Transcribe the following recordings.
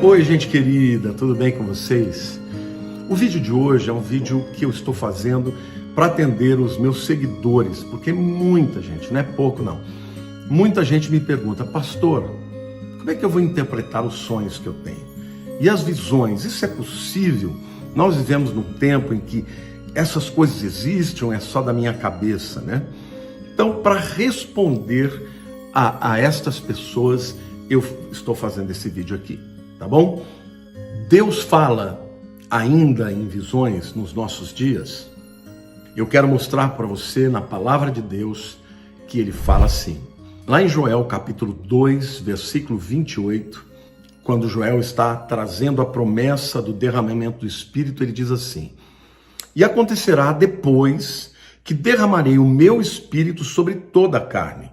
Oi, gente querida, tudo bem com vocês? O vídeo de hoje é um vídeo que eu estou fazendo para atender os meus seguidores, porque muita gente, não é pouco não, muita gente me pergunta: pastor, como é que eu vou interpretar os sonhos que eu tenho? E as visões, isso é possível? Nós vivemos num tempo em que essas coisas existem ou é só da minha cabeça, né? Então, para responder a estas pessoas, eu estou fazendo esse vídeo aqui, tá bom? Deus fala ainda em visões nos nossos dias. Eu quero mostrar para você na palavra de Deus que ele fala assim. Lá em Joel capítulo 2, versículo 28, quando Joel está trazendo a promessa do derramamento do Espírito, ele diz assim: e acontecerá depois que derramarei o meu Espírito sobre toda a carne.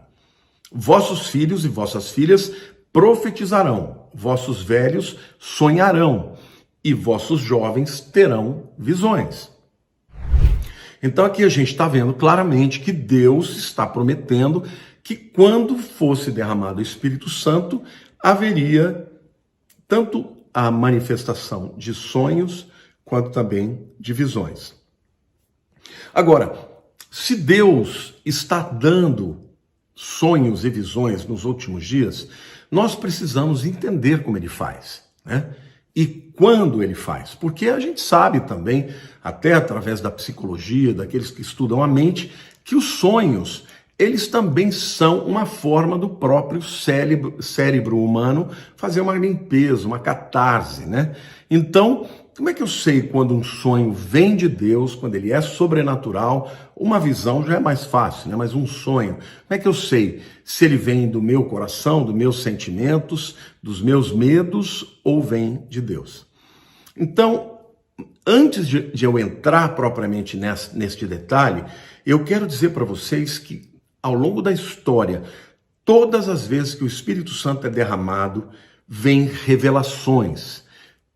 Vossos filhos e vossas filhas profetizarão, vossos velhos sonharão e vossos jovens terão visões. Então aqui a gente está vendo claramente que Deus está prometendo que quando fosse derramado o Espírito Santo, haveria tanto a manifestação de sonhos quanto também de visões. Agora, se Deus está dando sonhos e visões nos últimos dias, nós precisamos entender como ele faz, né? E quando ele faz, porque a gente sabe também, até através da psicologia, daqueles que estudam a mente, que os sonhos, eles também são uma forma do próprio cérebro humano fazer uma limpeza, uma catarse, né? Então, como é que eu sei quando um sonho vem de Deus, quando ele é sobrenatural? Uma visão já é mais fácil, né? Mas um sonho, como é que eu sei se ele vem do meu coração, dos meus sentimentos, dos meus medos, ou vem de Deus? Então, antes de eu entrar propriamente neste detalhe, eu quero dizer para vocês que ao longo da história, todas as vezes que o Espírito Santo é derramado, vem revelações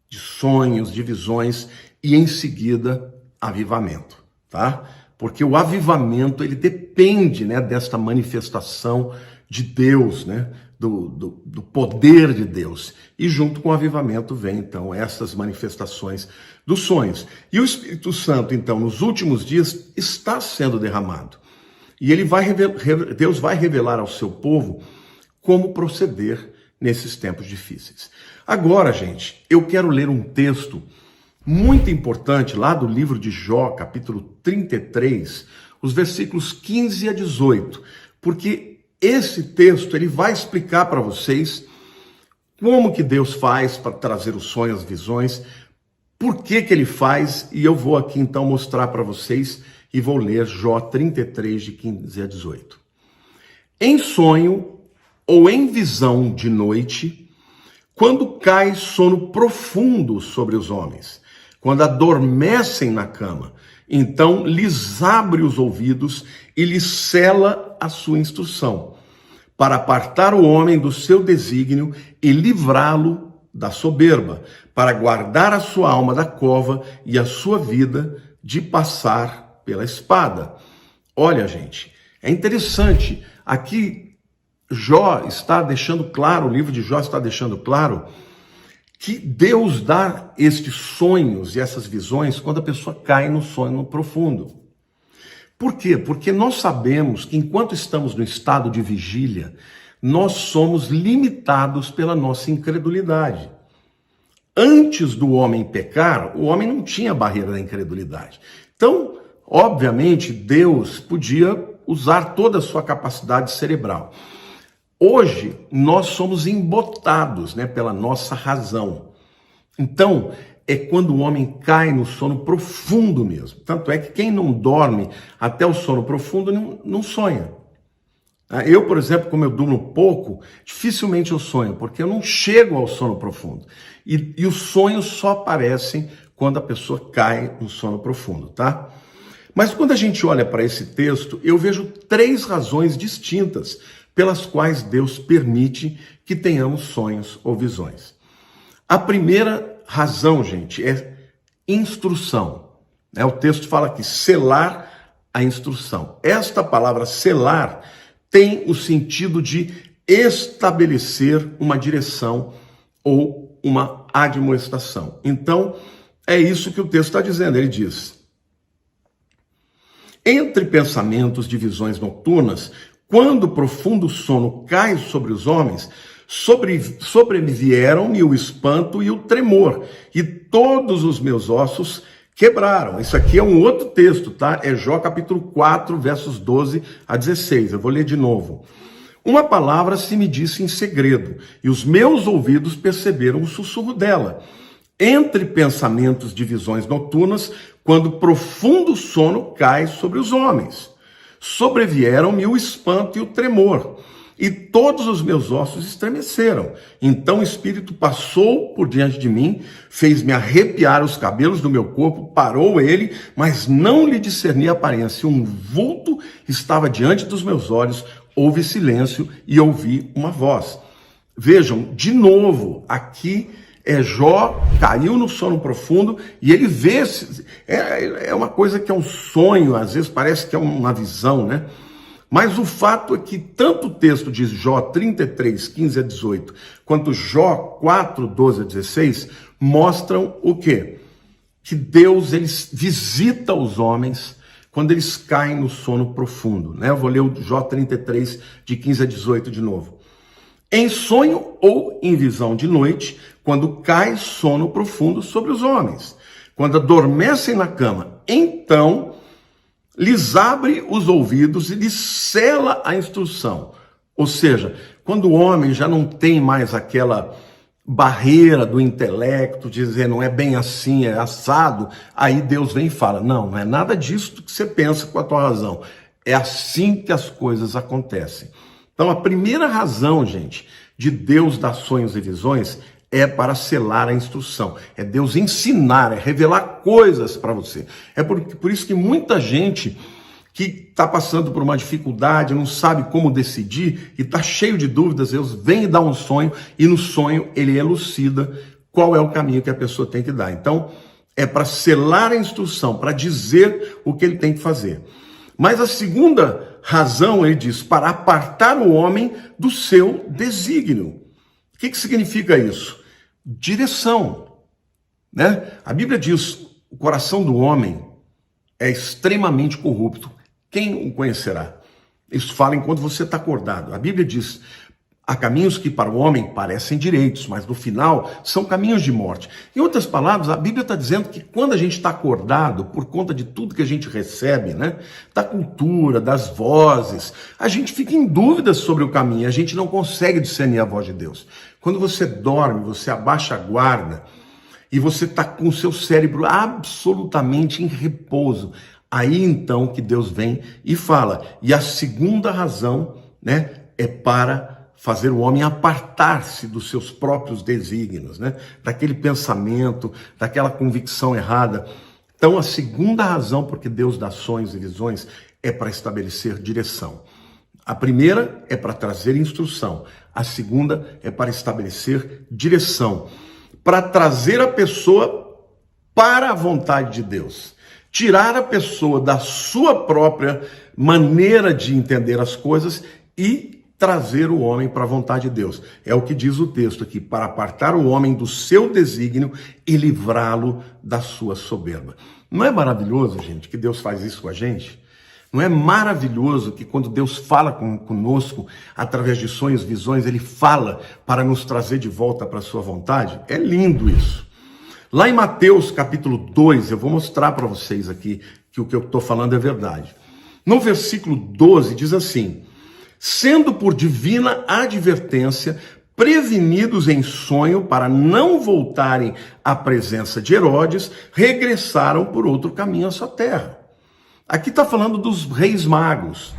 de sonhos, de visões e em seguida avivamento, tá? Porque o avivamento, ele depende, né, desta manifestação de Deus, né, do poder de Deus. E junto com o avivamento vem, então, essas manifestações dos sonhos. E o Espírito Santo, então, nos últimos dias, está sendo derramado. E Deus vai revelar ao seu povo como proceder nesses tempos difíceis. Agora, gente, eu quero ler um texto muito importante lá do livro de Jó, capítulo 33, os versículos 15 a 18, porque esse texto ele vai explicar para vocês como que Deus faz para trazer os sonhos, as visões, por que ele faz, e eu vou aqui então mostrar para vocês e vou ler Jó 33, de 15 a 18. Em sonho ou em visão de noite, quando cai sono profundo sobre os homens, quando adormecem na cama, então lhes abre os ouvidos e lhes cela a sua instrução, para apartar o homem do seu desígnio e livrá-lo da soberba, para guardar a sua alma da cova e a sua vida de passar pela espada. Olha, gente, é interessante, aqui Jó está deixando claro, o livro de Jó está deixando claro que Deus dá estes sonhos e essas visões quando a pessoa cai no sono profundo. Por quê? Porque nós sabemos que enquanto estamos no estado de vigília, nós somos limitados pela nossa incredulidade. Antes do homem pecar, o homem não tinha barreira da incredulidade. Então, obviamente, Deus podia usar toda a sua capacidade cerebral. Hoje, nós somos embotados, né, pela nossa razão. Então, é quando o homem cai no sono profundo mesmo. Tanto é que quem não dorme até o sono profundo não sonha. Eu, por exemplo, como eu durmo pouco, dificilmente eu sonho, porque eu não chego ao sono profundo. E os sonhos só aparecem quando a pessoa cai no sono profundo, tá? Mas quando a gente olha para esse texto, eu vejo 3 razões distintas pelas quais Deus permite que tenhamos sonhos ou visões. A primeira razão, gente, é instrução. O texto fala que selar a instrução. Esta palavra selar tem o sentido de estabelecer uma direção ou uma admoestação. Então, é isso que o texto está dizendo. Ele diz: entre pensamentos de visões noturnas, quando o profundo sono cai sobre os homens, sobrevieram-me o espanto e o tremor, e todos os meus ossos quebraram. Isso aqui é um outro texto, tá? É Jó capítulo 4, versos 12 a 16. Eu vou ler de novo. Uma palavra se me disse em segredo, e os meus ouvidos perceberam o sussurro dela. Entre pensamentos de visões noturnas, quando profundo sono cai sobre os homens. Sobrevieram-me o espanto e o tremor, e todos os meus ossos estremeceram. Então o Espírito passou por diante de mim, fez-me arrepiar os cabelos do meu corpo, parou ele, mas não lhe discerni a aparência. Um vulto estava diante dos meus olhos, houve silêncio e ouvi uma voz. Vejam, de novo, aqui Jó caiu no sono profundo e ele vê, é uma coisa que é um sonho, às vezes parece que é uma visão, né? Mas o fato é que tanto o texto de Jó 33, 15 a 18, quanto Jó 4, 12 a 16, mostram o quê? Que Deus ele visita os homens quando eles caem no sono profundo, né? Eu vou ler o Jó 33, de 15 a 18 de novo. Em sonho ou em visão de noite, quando cai sono profundo sobre os homens, quando adormecem na cama, então lhes abre os ouvidos e lhes sela a instrução. Ou seja, quando o homem já não tem mais aquela barreira do intelecto, de dizer não é bem assim, é assado, aí Deus vem e fala, não é nada disso que você pensa com a tua razão. É assim que as coisas acontecem. Então a primeira razão, gente, de Deus dar sonhos e visões é para selar a instrução, é Deus ensinar, é revelar coisas para você. É por isso que muita gente que está passando por uma dificuldade, não sabe como decidir e está cheio de dúvidas, Deus vem e dá um sonho e no sonho ele elucida qual é o caminho que a pessoa tem que dar. Então é para selar a instrução, para dizer o que ele tem que fazer. Mas a segunda razão, ele diz, para apartar o homem do seu desígnio. O que significa isso? Direção, né? A Bíblia diz, o coração do homem é extremamente corrupto. Quem o conhecerá? Isso fala enquanto você está acordado. A Bíblia diz, há caminhos que para o homem parecem direitos, mas no final são caminhos de morte. Em outras palavras, a Bíblia está dizendo que quando a gente está acordado, por conta de tudo que a gente recebe, né, da cultura, das vozes, a gente fica em dúvidas sobre o caminho, a gente não consegue discernir a voz de Deus. Quando você dorme, você abaixa a guarda e você está com o seu cérebro absolutamente em repouso, aí então que Deus vem e fala. E a segunda razão, né, é para fazer o homem apartar-se dos seus próprios desígnios, né? Daquele pensamento, daquela convicção errada. Então, a segunda razão por que Deus dá sonhos e visões é para estabelecer direção. A primeira é para trazer instrução. A segunda é para estabelecer direção. Para trazer a pessoa para a vontade de Deus. Tirar a pessoa da sua própria maneira de entender as coisas e trazer o homem para a vontade de Deus. É o que diz o texto aqui, para apartar o homem do seu desígnio e livrá-lo da sua soberba. Não é maravilhoso, gente, que Deus faz isso com a gente? Não é maravilhoso que quando Deus fala conosco, através de sonhos, visões, Ele fala para nos trazer de volta para a sua vontade? É lindo isso. Lá em Mateus capítulo 2, eu vou mostrar para vocês aqui que o que eu estou falando é verdade. No versículo 12 diz assim, sendo por divina advertência, prevenidos em sonho para não voltarem à presença de Herodes, regressaram por outro caminho à sua terra. Aqui está falando dos reis magos.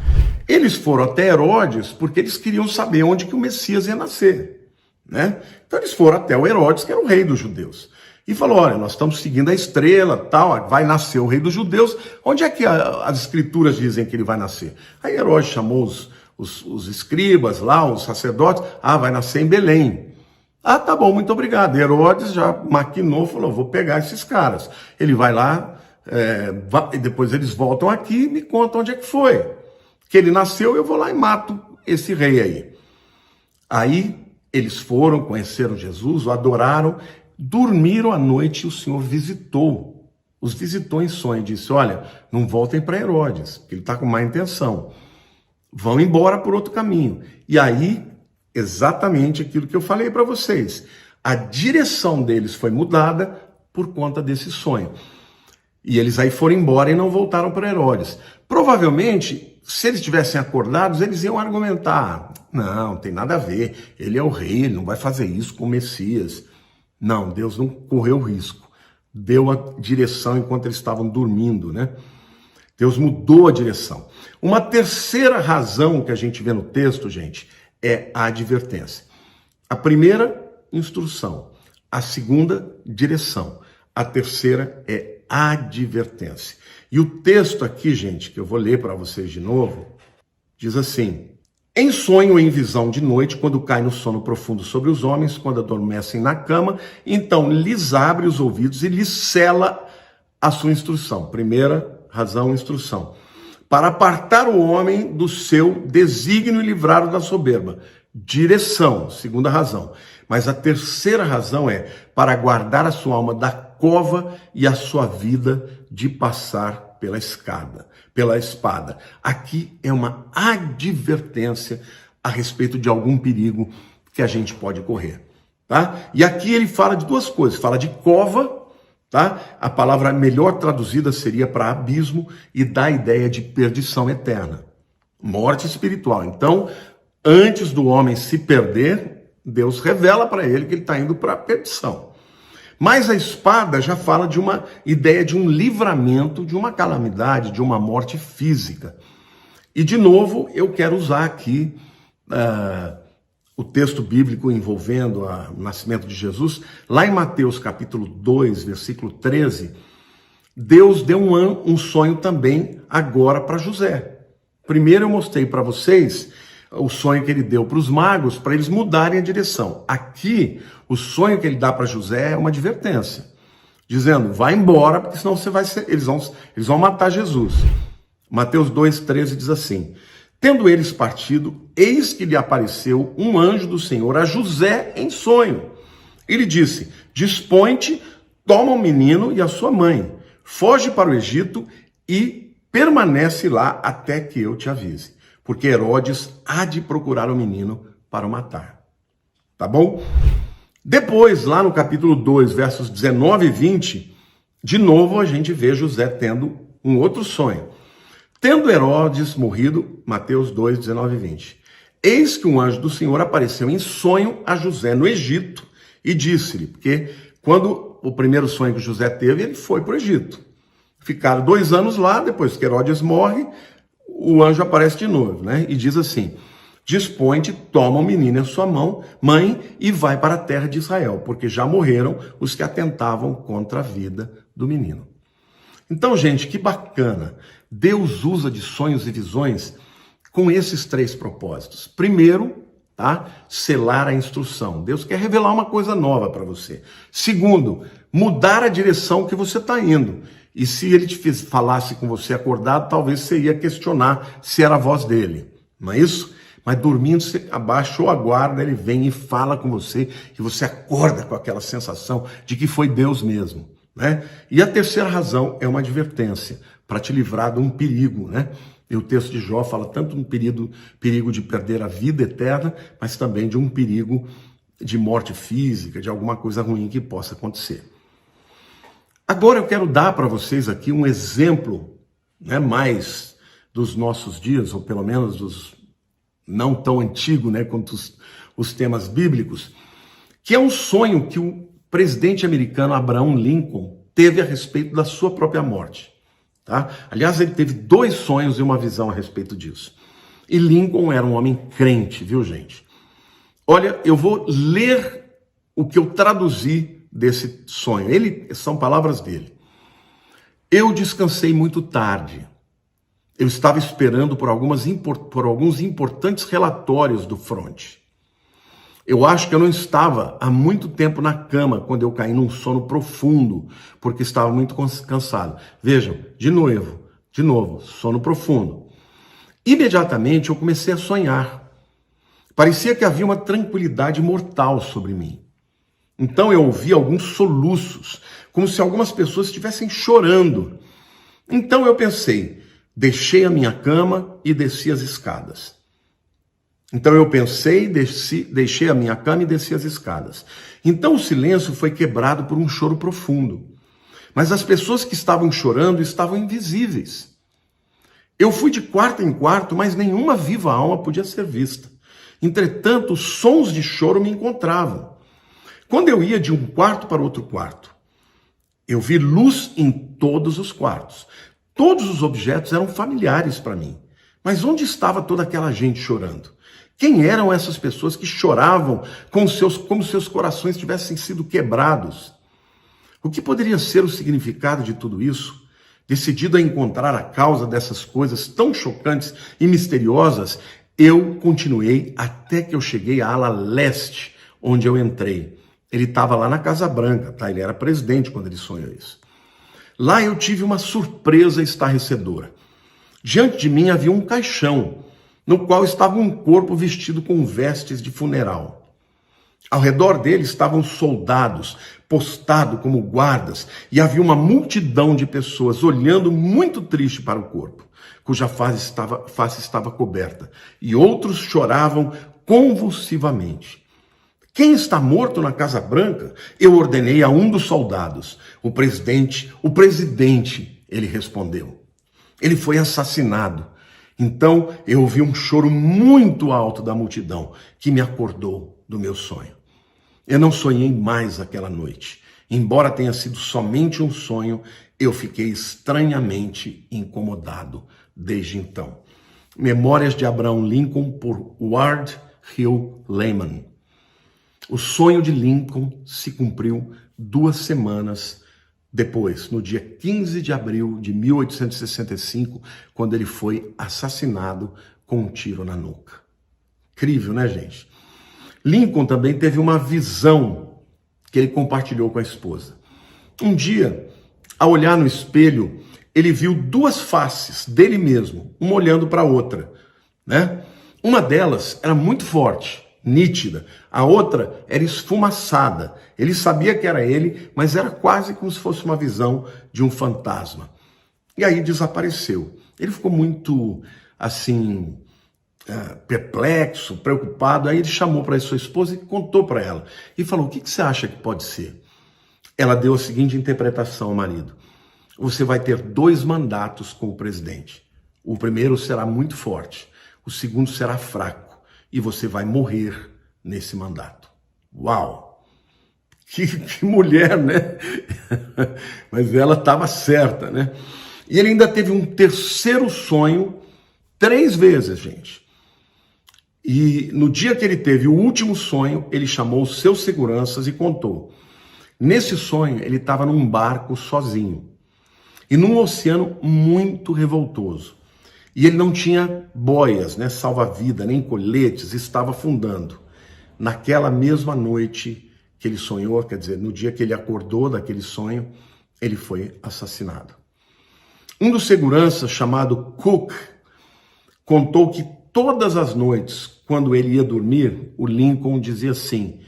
Eles foram até Herodes porque eles queriam saber onde que o Messias ia nascer, né? Então eles foram até o Herodes, que era o rei dos judeus. E falou, olha, nós estamos seguindo a estrela, tal, vai nascer o rei dos judeus. Onde é que as escrituras dizem que ele vai nascer? Aí Herodes chamou os escribas lá, os sacerdotes, vai nascer em Belém. Tá bom, muito obrigado. Herodes já maquinou, falou, vou pegar esses caras. Ele vai lá, e depois eles voltam aqui e me contam onde é que foi. Que ele nasceu, eu vou lá e mato esse rei aí. Aí eles foram, conheceram Jesus, o adoraram. dormiram à noite e o Senhor os visitou em sonho e disse, olha, não voltem para Herodes, porque ele está com má intenção. Vão embora por outro caminho. E aí, exatamente aquilo que eu falei para vocês. A direção deles foi mudada por conta desse sonho. E eles aí foram embora e não voltaram para Herodes. Provavelmente, se eles tivessem acordados, eles iam argumentar. Não tem nada a ver. Ele é o rei, ele não vai fazer isso com o Messias. Não, Deus não correu risco. Deu a direção enquanto eles estavam dormindo, né? Deus mudou a direção. Uma terceira razão que a gente vê no texto, gente, é a advertência. A primeira, instrução. A segunda, direção. A terceira é advertência. E o texto aqui, gente, que eu vou ler para vocês de novo, diz assim: em sonho ou em visão de noite, quando cai no sono profundo sobre os homens, quando adormecem na cama, então lhes abre os ouvidos e lhes sela a sua instrução. Primeira razão, instrução. Para apartar o homem do seu desígnio e livrá-lo da soberba. Direção, segunda razão. Mas a terceira razão é para guardar a sua alma da cova e a sua vida de passar pela espada. Aqui é uma advertência a respeito de algum perigo que a gente pode correr, tá? E aqui ele fala de duas coisas, fala de cova, tá? A palavra melhor traduzida seria para abismo e dá a ideia de perdição eterna, morte espiritual. Então, antes do homem se perder, Deus revela para ele que ele está indo para a perdição. Mas a espada já fala de uma ideia de um livramento, de uma calamidade, de uma morte física. E, de novo, eu quero usar aqui o texto bíblico envolvendo o nascimento de Jesus. Lá em Mateus capítulo 2, versículo 13, Deus deu um sonho também agora para José. Primeiro eu mostrei para vocês o sonho que ele deu para os magos, para eles mudarem a direção. Aqui, o sonho que ele dá para José é uma advertência, dizendo, vai embora, porque senão eles vão matar Jesus. Mateus 2,13 diz assim, tendo eles partido, eis que lhe apareceu um anjo do Senhor a José em sonho. Ele disse, dispõe-te, toma o menino e a sua mãe, foge para o Egito e permanece lá até que eu te avise. Porque Herodes há de procurar o menino para o matar. Tá bom? Depois, lá no capítulo 2, versos 19 e 20, de novo a gente vê José tendo um outro sonho. Tendo Herodes morrido, Mateus 2, 19 e 20. Eis que um anjo do Senhor apareceu em sonho a José no Egito e disse-lhe, porque quando o primeiro sonho que José teve, ele foi para o Egito. Ficaram 2 anos lá, depois que Herodes morre, o anjo aparece de novo, né? E diz assim, dispõe-te, toma o menino em sua mãe, e vai para a terra de Israel, porque já morreram os que atentavam contra a vida do menino. Então, gente, que bacana. Deus usa de sonhos e visões com esses 3 propósitos. Primeiro, tá? Selar a instrução. Deus quer revelar uma coisa nova para você. Segundo, mudar a direção que você está indo. E se ele falasse com você acordado, talvez você ia questionar se era a voz dele. Não é isso? Mas dormindo, você abaixou a guarda, ele vem e fala com você, e você acorda com aquela sensação de que foi Deus mesmo, né? E a terceira razão é uma advertência, para te livrar de um perigo, né? E o texto de Jó fala tanto de um perigo de perder a vida eterna, mas também de um perigo de morte física, de alguma coisa ruim que possa acontecer. Agora eu quero dar para vocês aqui um exemplo, né, mais dos nossos dias, ou pelo menos dos não tão antigos, né, quanto os temas bíblicos, que é um sonho que o presidente americano Abraham Lincoln teve a respeito da sua própria morte. Tá? Aliás, ele teve 2 sonhos e uma visão a respeito disso. E Lincoln era um homem crente, viu, gente? Olha, eu vou ler o que eu traduzi desse sonho. São palavras dele. Eu descansei muito tarde. Eu estava esperando por alguns importantes relatórios do fronte. Eu acho que eu não estava há muito tempo na cama quando eu caí num sono profundo, porque estava muito cansado. Vejam, de novo, sono profundo. Imediatamente eu comecei a sonhar. Parecia que havia uma tranquilidade mortal sobre mim. Então eu ouvi alguns soluços, como se algumas pessoas estivessem chorando. Então eu pensei, deixei a minha cama e desci as escadas. Então eu pensei, deixei a minha cama e desci as escadas. Então o silêncio foi quebrado por um choro profundo. Mas as pessoas que estavam chorando estavam invisíveis. Eu fui de quarto em quarto, mas nenhuma viva alma podia ser vista. Entretanto, sons de choro me encontravam. Quando eu ia de um quarto para outro quarto, eu vi luz em todos os quartos. Todos os objetos eram familiares para mim. Mas onde estava toda aquela gente chorando? Quem eram essas pessoas que choravam como seus corações tivessem sido quebrados? O que poderia ser o significado de tudo isso? Decidido a encontrar a causa dessas coisas tão chocantes e misteriosas, eu continuei até que eu cheguei à ala leste, onde eu entrei. Ele estava lá na Casa Branca, tá? Ele era presidente quando ele sonhou isso. Lá eu tive uma surpresa estarrecedora. Diante de mim havia um caixão, no qual estava um corpo vestido com vestes de funeral. Ao redor dele estavam soldados, postados como guardas, e havia uma multidão de pessoas olhando muito triste para o corpo, cuja face estava coberta, e outros choravam convulsivamente. Quem está morto na Casa Branca? Eu ordenei a um dos soldados. O presidente, ele respondeu. Ele foi assassinado. Então eu ouvi um choro muito alto da multidão, que me acordou do meu sonho. Eu não sonhei mais aquela noite. Embora tenha sido somente um sonho, eu fiquei estranhamente incomodado desde então. Memórias de Abraham Lincoln, por Ward Hill Lehman. O sonho de Lincoln se cumpriu 2 semanas depois, no dia 15 de abril de 1865, quando ele foi assassinado com um tiro na nuca. Incrível, né, gente? Lincoln também teve uma visão que ele compartilhou com a esposa. Um dia, ao olhar no espelho, ele viu 2 faces dele mesmo, uma olhando para a outra, né? Uma delas era muito forte, nítida, a outra era esfumaçada. Ele sabia que era ele, mas era quase como se fosse uma visão de um fantasma. E aí desapareceu. Ele ficou muito, assim, perplexo, preocupado. Aí ele chamou para sua esposa e contou para ela. E falou, o que você acha que pode ser? Ela deu a seguinte interpretação ao marido. Você vai ter 2 mandatos com o presidente. O primeiro será muito forte, o segundo será fraco. E você vai morrer nesse mandato. Uau! Que mulher, né? Mas ela estava certa, né? E ele ainda teve um terceiro sonho 3 vezes, gente. E no dia que ele teve o último sonho, ele chamou os seus seguranças e contou. Nesse sonho, ele estava num barco sozinho. E num oceano muito revoltoso. E ele não tinha boias, né, salva-vida, nem coletes, estava afundando. Naquela mesma noite que ele sonhou, quer dizer, no dia que ele acordou daquele sonho, ele foi assassinado. Um dos seguranças, chamado Cook, contou que todas as noites, quando ele ia dormir, o Lincoln dizia assim,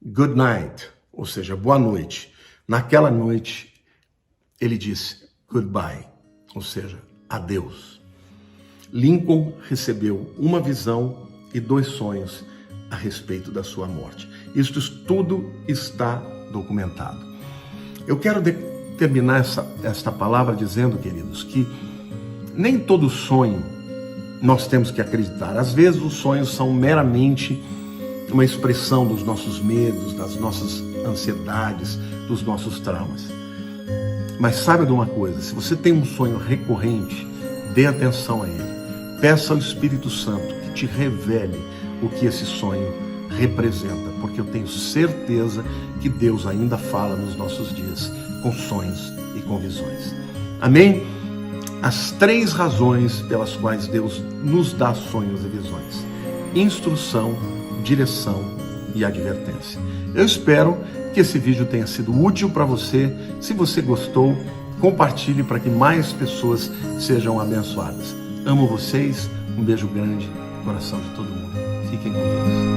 good night, ou seja, boa noite. Naquela noite, ele disse goodbye, ou seja, adeus. Lincoln recebeu uma visão e 2 sonhos a respeito da sua morte. Isto tudo está documentado. Eu quero terminar esta palavra dizendo, queridos, que nem todo sonho nós temos que acreditar. Às vezes os sonhos são meramente uma expressão dos nossos medos, das nossas ansiedades, dos nossos traumas. Mas saiba de uma coisa, se você tem um sonho recorrente, dê atenção a ele. Peça ao Espírito Santo que te revele o que esse sonho representa, porque eu tenho certeza que Deus ainda fala nos nossos dias com sonhos e com visões. Amém? As 3 razões pelas quais Deus nos dá sonhos e visões: instrução, direção e advertência. Eu espero que esse vídeo tenha sido útil para você. Se você gostou, compartilhe para que mais pessoas sejam abençoadas. Amo vocês, um beijo grande no coração de todo mundo. Fiquem com Deus.